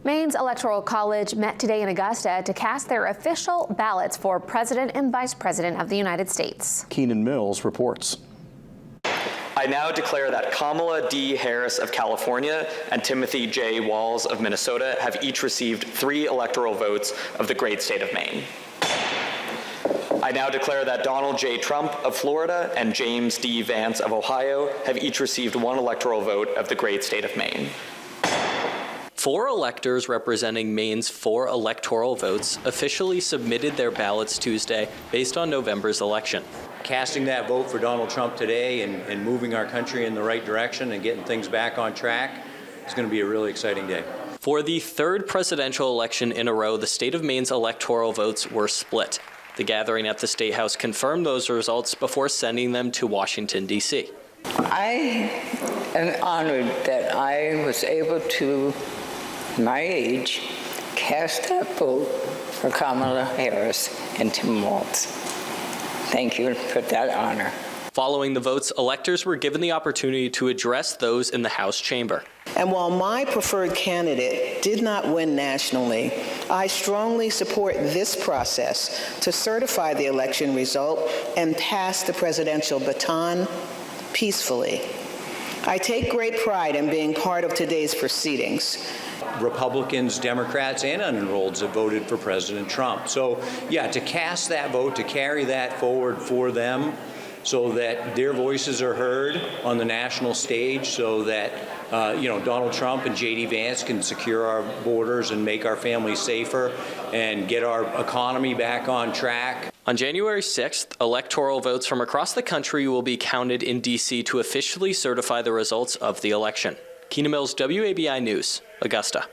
Maine's Electoral College met today in Augusta to cast their official ballots for President and Vice President of the United States. Keenan Mills reports. I now declare that Kamala D. Harris of California and Timothy J. Walz of Minnesota have each received 3 electoral votes of the great state of Maine. I now declare that Donald J. Trump of Florida and James D. Vance of Ohio have each received 1 electoral vote of the great state of Maine. 4 electors representing Maine's 4 electoral votes officially submitted their ballots Tuesday based on November's election. Casting that vote for Donald Trump today and moving our country in the right direction and getting things back on track is going to be a really exciting day. For the 3rd presidential election in a row, the state of Maine's electoral votes were split. The gathering at the State House confirmed those results before sending them to Washington, D.C. I am honored that I was able to, my age, cast that vote for Kamala Harris and Tim Walz. Thank you for that honor. Following the votes, electors were given the opportunity to address those in the House chamber. And while my preferred candidate did not win nationally, I strongly support this process to certify the election result and pass the presidential baton peacefully. I take great pride in being part of today's proceedings. Republicans, Democrats, and unenrolleds have voted for President Trump. So, yeah, to cast that vote, to carry that forward for them so that their voices are heard on the national stage, so that Donald Trump and J.D. Vance can secure our borders and make our families safer and get our economy back on track. On January 6th, electoral votes from across the country will be counted in D.C. to officially certify the results of the election. Keenan Mills, WABI News, Augusta.